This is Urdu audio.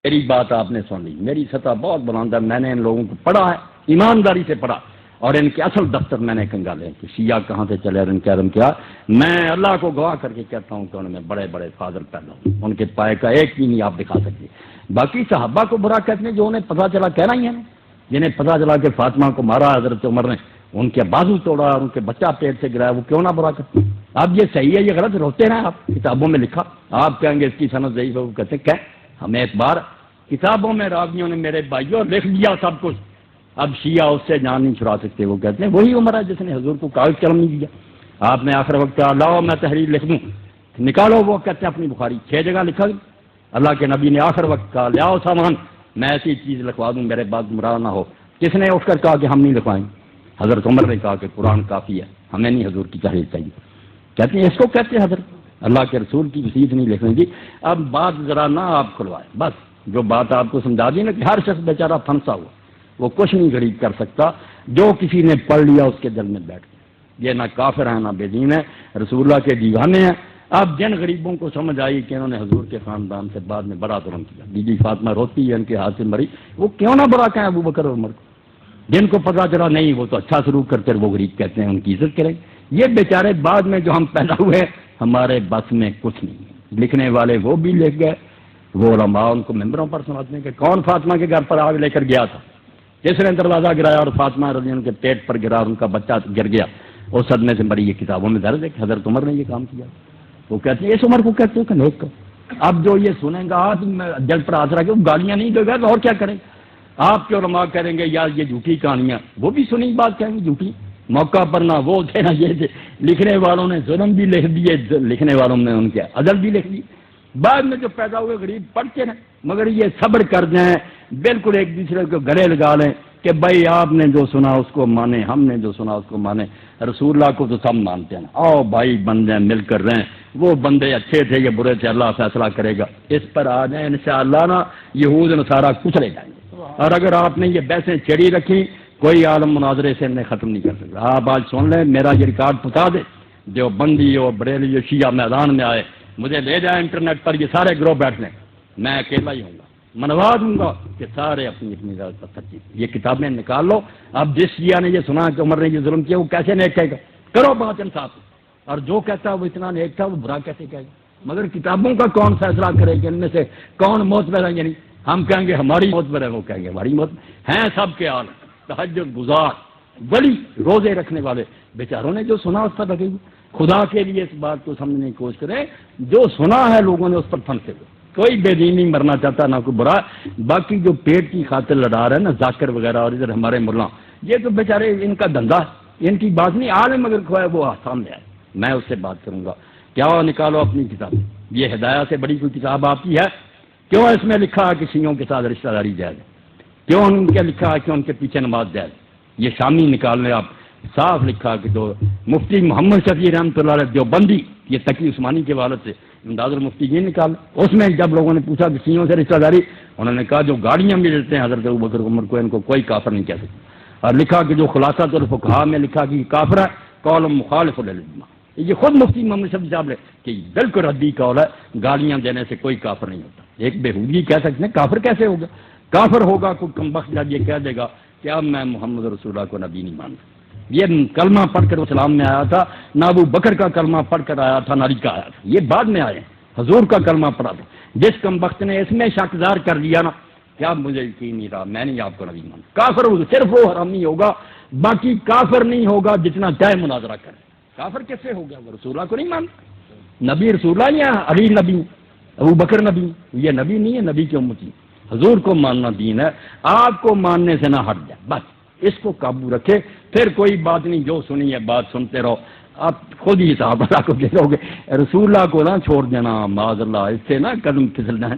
میری بات آپ نے سن لی، میری سطح بہت بلند ہے، میں نے ان لوگوں کو پڑھا ہے، ایمانداری سے پڑھا، اور ان کے اصل دفتر میں نے کنگالے کہ شیعہ کہاں سے چلے اور ان کے کیا۔ میں اللہ کو گواہ کر کے کہتا ہوں کہ ان میں بڑے بڑے فاضل پیدا ہوں، ان کے پائے کا ایک بھی نہیں آپ دکھا سکتے۔ باقی صحابہ کو برا کہتے ہیں جو انہیں پتہ چلا، کہنا ہی ہے نا، جنہیں پتہ چلا کہ فاطمہ کو مارا حضرت عمر نے، ان کے بازو توڑا اور ان کے بچہ پیٹ سے گرایا، وہ کیوں نہ برا کرتے؟ اب یہ صحیح ہے یہ غلط، روتے رہے آپ، کتابوں میں لکھا، آپ کہیں گے اس کی سند ضعیف ہے، وہ کہتے ہیں کہ ہمیں ایک بار کتابوں میں راویوں نے میرے بھائیوں لکھ دیا سب کچھ، اب شیعہ اس سے جان نہیں چھڑا سکتے۔ وہ کہتے ہیں وہی عمر ہے جس نے حضور کو کاغذ قلم نہیں دیا۔ آپ نے آخر وقت کہا لاؤ میں تحریر لکھ دوں، نکالو، وہ کہتے ہیں اپنی بخاری 6 جگہ لکھا گیا۔ اللہ کے نبی نے آخر وقت کہا لاؤ سامان، میں ایسی چیز لکھوا دوں میرے بعد گمراہ نہ ہو۔ کس نے اٹھ کر کہا کہ ہم نہیں لکھوائیں؟ حضرت عمر نے کہا کہ قرآن کافی ہے، ہمیں نہیں حضور کی تحریر چاہیے۔ کہتے ہیں اس کو کہتے ہیں حضرت اللہ کے رسول کی وصیت نہیں لکھنے دی۔ اب بات ذرا نہ آپ کھلوائے، بس جو بات آپ کو سمجھا دی نا کہ ہر شخص بیچارہ پھنسا ہوا، وہ کچھ نہیں غریب کر سکتا، جو کسی نے پڑھ لیا اس کے دل میں بیٹھ گیا۔ یہ نہ کافر ہیں نہ بے دین ہے، رسول اللہ کے دیوانے ہیں۔ اب جن غریبوں کو سمجھ آئی کہ انہوں نے حضور کے خاندان سے بعد میں بڑا ظلم کیا، بی بی فاطمہ روتی ہے ان کے ہاتھ سے مری، وہ کیوں نہ برا کہیں ابو بکر اور عمر کو؟ جن کو پتا چلا نہیں وہ تو اچھا سلوک کرتے، وہ غریب کہتے ہیں ان کی عزت کریں۔ یہ بیچارے بعد میں جو ہم پیدا ہوئے ہمارے بس میں کچھ نہیں ہے۔ لکھنے والے وہ بھی لکھ گئے، وہ علماء ان کو ممبروں پر سناتے ہیں کہ کون فاطمہ کے گھر پر آگ لے کر گیا تھا، جس نے دروازہ گرایا اور فاطمہ رضی ان کے پیٹ پر گرا اور ان کا بچہ گر گیا، اس صدمے سے مری۔ یہ کتابوں میں درج ہے کہ حضرت عمر نے یہ کام کیا۔ وہ کہتے ہیں اس عمر کو کہتے ہیں کہ نیک کو۔ اب جو یہ سنیں گا ہاتھ دل پر ہاتھ رکھ کے گالیاں نہیں دے گا تو اور کیا کریں؟ آپ کے علماء کریں گے یار یہ جھوٹی کہانیاں، وہ بھی سنی بات کہیں گے جھوٹی، موقع پر نہ وہ تھے نہ یہ تھے، لکھنے والوں نے ظلم بھی لکھ دیے، لکھنے والوں نے ان کے عدل بھی لکھ دی۔ بعد میں جو پیدا ہوئے غریب پڑھتے رہے، مگر یہ صبر کر جائیں، بالکل ایک دوسرے کو گلے لگا لیں کہ بھائی آپ نے جو سنا اس کو مانیں، ہم نے جو سنا اس کو مانیں، رسول اللہ کو تو سب مانتے ہیں، آؤ بھائی بن جائیں، مل کر رہیں، وہ بندے اچھے تھے یہ برے تھے، اللہ فیصلہ کرے گا، اس پر آ جائیں انشاءاللہ نا، یہود نصارہ کچلے جائیں گے۔ اور اگر آپ نے یہ بحثیں چھڑی رکھی، کوئی عالم مناظرے سے انہیں ختم نہیں کر سکتا۔ آپ آج سن لیں، میرا یہ ریکارڈ پہنچا دے، جو بندی ہو بریلی شیعہ میدان میں آئے، مجھے لے جائیں انٹرنیٹ پر، یہ سارے گروہ بیٹھ لیں، میں اکیلا ہی ہوں گا، منوا دوں گا کہ سارے اپنی اپنی ذات پر سچی۔ یہ کتابیں نکال لو، اب جس شیعہ نے یہ سنا کہ عمر نے یہ ظلم کیا وہ کیسے نیک کہے گا؟ کرو بات انصاف، اور جو کہتا ہے وہ اتنا نیک تھا وہ برا کیسے کہے گا؟ مگر کتابوں کا کون فیصلہ کرے کہ ان میں سے کون معتبر ہے؟ یعنی ہم کہیں گے ہماری معتبر ہے، وہ کہیں گے ہماری معتبر ہیں، سب کے حال تہجد گزار ولی روزے رکھنے والے بیچاروں نے جو سنا اس پر لگے ہوئے۔ خدا کے لیے اس بات کو سمجھنے کی کوشش کریں، جو سنا ہے لوگوں نے اس پر پھنسے ہوئے، کوئی بے دین نہیں مرنا چاہتا نہ کوئی برا۔ باقی جو پیٹ کی خاطر لڑا رہے ہیں نا ذاکر وغیرہ اور ادھر ہمارے ملا، یہ تو بیچارے ان کا دھندا ہے، ان کی بات نہیں، عالم اگر کھوائے وہ سامنے آئے، میں اس سے بات کروں گا۔ کیا نکالو اپنی کتاب، یہ ہدایت سے بڑی کوئی کتاب آپ کی ہے؟ کیوں اس میں لکھا ہے کہ شیعوں کے ساتھ رشتہ داری جائز ہے؟ کیوں ان کے لکھا ہے کہ ان کے پیچھے نماز جائز؟ یہ شامی نکال لیں آپ، صاف لکھا کہ جو مفتی محمد شفیع رحمۃ اللہ علیہ جو بندی، یہ تقی عثمانی کے والد سے امداد المفتی یہ نکال، اس میں جب لوگوں نے پوچھا کہ شیعوں سے رشتہ داری، انہوں نے کہا جو گاڑیاں بھی دیتے ہیں حضرت ابوبکر عمر کو، ان کو کوئی کافر نہیں کہہ سکتا، اور لکھا کہ جو خلاصۃ الفقہاء میں لکھا کہ یہ کافر ہے، قول مخالف للاجماع، یہ خود مفتی محمد شفیع صاحب نے کہ بالکل ردی قول ہے، گالیاں دینے سے کوئی کافر نہیں ہوتا۔ ایک بےہودگی کہہ سکتے ہیں کافر کیسے ہوگا؟ کافر ہوگا کوئی کمبخت جب یہ کہہ دے گا کہ اب میں محمد رسول اللہ کو نبی نہیں مانتا۔ یہ کلمہ پڑھ کر اسلام میں آیا تھا، نہ ابو بکر کا کلمہ پڑھ کر آیا تھا، نہ علی کا آیا تھا، یہ بعد میں آئے، حضور کا کلمہ پڑھا تھا۔ جس کمبخت نے اس میں شک ظاہر کر لیا نا کہ اب مجھے یقین نہیں رہا، میں نہیں آپ کو نبی مانتا، کافر ہوگا، صرف وہ حرامی ہوگا، باقی کافر نہیں ہوگا جتنا چاہے مناظرہ کرے۔ کافر کیسے ہو گیا؟ وہ رسول اللہ کو نہیں مانتا، نبی رسول اللہ یا علی نبی ابو بکر نبی، یہ نبی نہیں ہے، نبی کی امتی، حضور کو ماننا دین ہے، آپ کو ماننے سے نہ ہٹ جائے، بس اس کو قابو رکھے، پھر کوئی بات نہیں، جو سنی ہے بات سنتے رہو، آپ خود ہی حساب اللہ کو دے دو گے، رسول اللہ کو نہ چھوڑ دینا، معاذ اللہ، اس سے نہ قدم پھسل جائیں۔